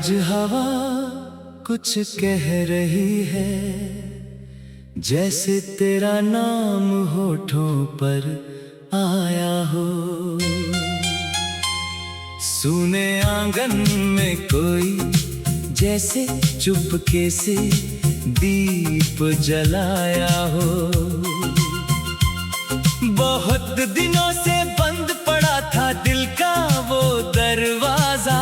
आज हवा कुछ कह रही है, जैसे तेरा नाम होठों पर आया हो। सुने आंगन में कोई जैसे चुपके से दीप जलाया हो। बहुत दिनों से बंद पड़ा था दिल का वो दरवाजा,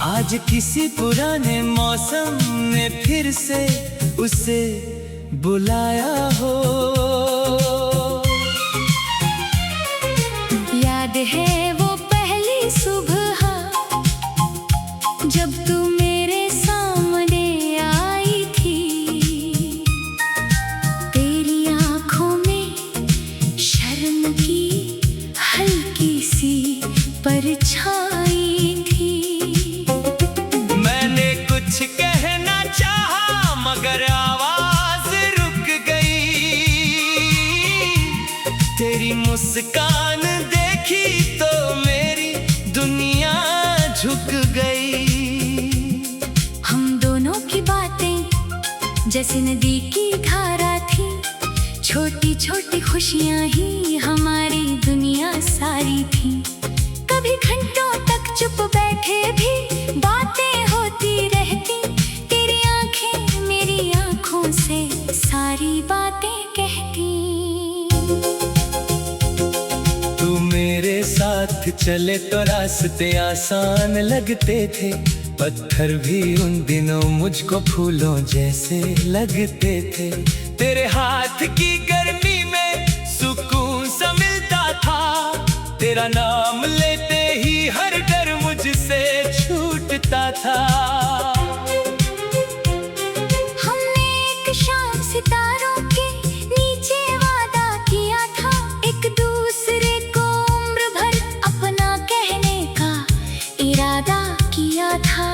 आज किसी पुराने मौसम ने फिर से उसे बुलाया हो। याद है वो पहली सुबह जब तू मेरे सामने आई थी। तेरी आंखों में शर्म की हल्की सी परछाई थी। मैंने कुछ कहना चाहा मगर आवाज रुक गई। तेरी मुस्कान देखी तो मेरी दुनिया झुक गई। हम दोनों की बातें जैसे नदी की धारा थी, छोटी छोटी खुशियां ही हमारी दुनिया सारी थी। कभी घंटों तक चुप बैठे भी बातें होती रहती, तेरी आंखें मेरी आंखों से सारी बातें कहती। तू मेरे साथ चले तो रास्ते आसान लगते थे, पत्थर भी उन दिनों मुझको फूलों जैसे लगते थे। तेरे हाथ की गर्मी में सुकून सा मिलता था, तेरा नाम लेते ही हर डर मुझसे छूटता था। हमने एक शाम सितारों के नीचे वादा किया था, एक दूसरे को उम्र भर अपना कहने का इरादा किया था।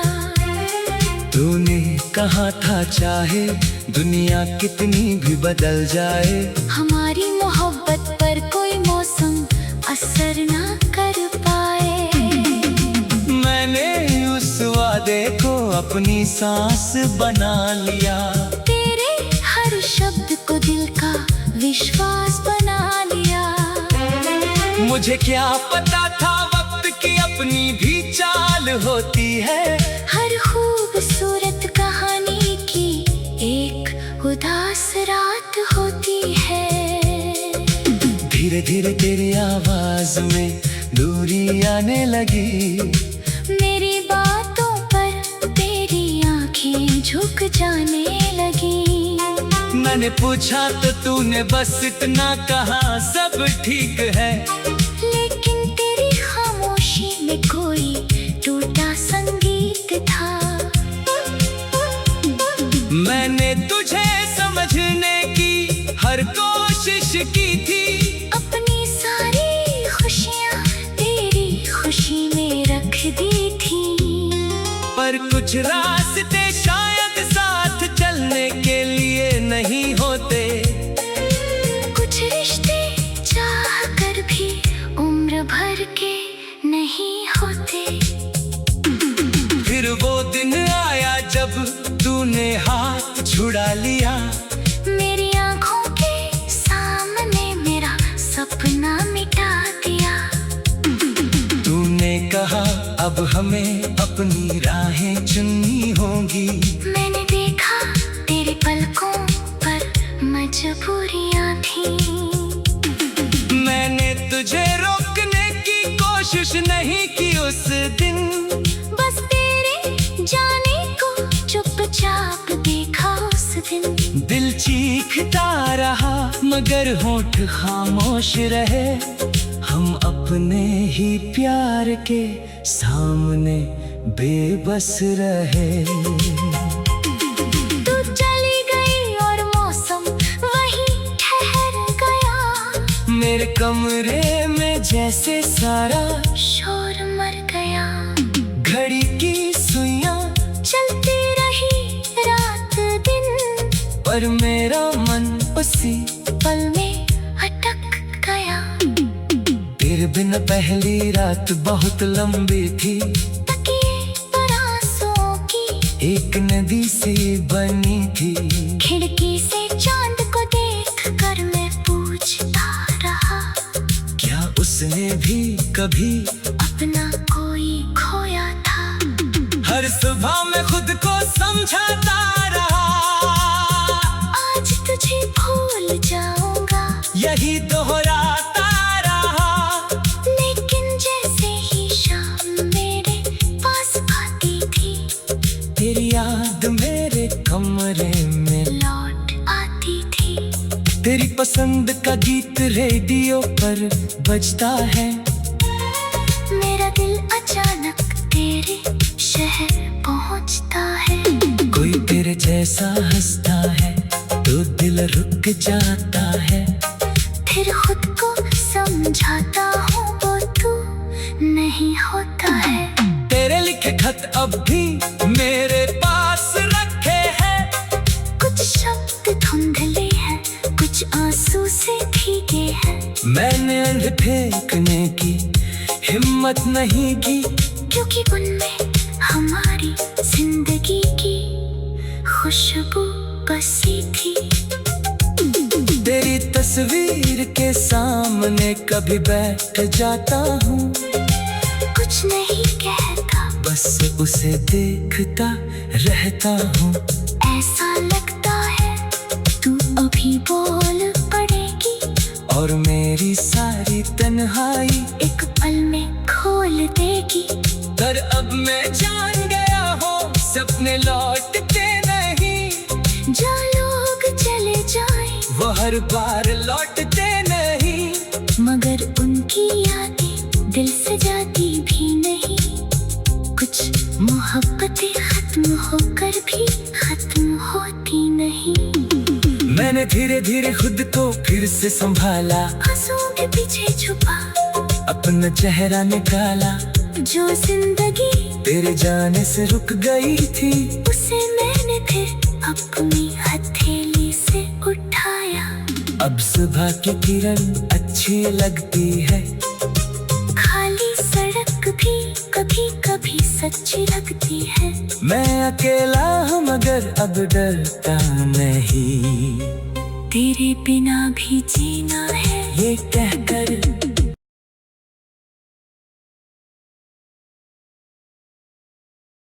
तूने कहा था चाहे दुनिया कितनी भी बदल जाए, हमारी मोहब्बत पर कोई मौसम असर ना कर पाए। मैंने उस वादे को अपनी सांस बना लिया, तेरे हर शब्द को दिल का विश्वास बना लिया। मुझे क्या पता था वक्त की अपनी भी चाल होती है। हर खूबसूरत कहानी की एक उदास रात होती है। धीरे धीरे तेरी आवाज में दूरी आने लगी, मेरी बातों पर तेरी आंखें झुक जाने लगी। मैंने पूछा तो तूने बस इतना कहा सब ठीक है, लेकिन तेरी खामोशी में कोई टूटा संगीत था। मैंने तुझे समझने की हर कोशिश की थी, अपनी सारी खुशियाँ तेरी खुशी में रख दी थी। पर कुछ रास्ते शायद साथ चलने के लिए नहीं होते। कुछ रिश्ते चाह कर भी उम्र भर के नहीं होते। फिर वो दिन आया जब तूने हाथ छुड़ा लिया, मेरी आंखों के सामने मेरा सपना मिटा दिया। तूने कहा अब हमें अपनी राहें चुननी होंगी। मैंने देखा तेरे पलकों पर मजबूरियां थी। मैंने तुझे रोकने की कोशिश नहीं की उस दिन, बस तेरे जाने को चुपचाप देखा उस दिन। दिल चीखता रहा मगर होठ खामोश रहे, हम अपने ही प्यार के सामने बेबस रहे। तू चली गई और मौसम वहीं ठहर गया, मेरे कमरे में जैसे सारा शोर मर गया। घड़ी की सुइयां चलती रही रात दिन, पर मेरा मन उसी पल में अटक गया। तेरे बिन पहली रात बहुत लंबी थी, तकिए एक नदी से बनी थी। खिड़की से चांद को देख कर मैं पूछता रहा, क्या उसने भी कभी अपना कोई खोया था। हर सुबह मैं खुद को समझाता रहा, आज तुझे भूल जाऊंगा, यही दोहराता रहा। लेकिन जैसे ही शाम मेरे पास आती थी, तेरी याद मेरे कमरे में लौट आती थी। तेरी पसंद का गीत रेडियो पर बजता है। मेरा दिल अचानक तेरे शहर पहुंचता है। कोई तेरे जैसा हंसता है तो दिल रुक जाता है। फिर खुद को समझाता हूँ वो तू नहीं होता है। तेरे लिखे खत अब भी मेरे पास रखे हैं। कुछ शब्द धुंधले हैं, कुछ आंसू से भीगे हैं। मैंने अंध फेंकने की हिम्मत नहीं की, क्योंकि उनमें हमारी जिंदगी की खुशबू बसी थी। तेरी तस्वीर के सामने कभी बैठ जाता हूँ, कुछ नहीं कहता, बस उसे देखता रहता हूँ। ऐसा लगता है तू अभी बोल पड़ेगी, और मेरी सारी तन्हाई एक पल में खोल देगी। पर अब मैं जान गया हूँ सपने लौटते नहीं। जो लोग चले जाएं, वो हर बार लौटते नहीं। मगर उनकी यादें दिल से जाती भी नहीं। कुछ मोहब्बतें खत्म होकर भी खत्म होती नहीं। मैंने धीरे धीरे खुद को फिर से संभाला, आंसुओं के पीछे छुपा अपना चेहरा निकाला। जो जिंदगी तेरे जाने से रुक गई थी, उसे मैंने फिर अपनी हथेली से उठाया। अब सुबह की किरण अच्छी लगती है। खाली सड़क भी कभी कभी सच्ची लगती है। मैं अकेला हूँ मगर अब डरता नहीं। तेरे बिना भी जीना है, ये कहकर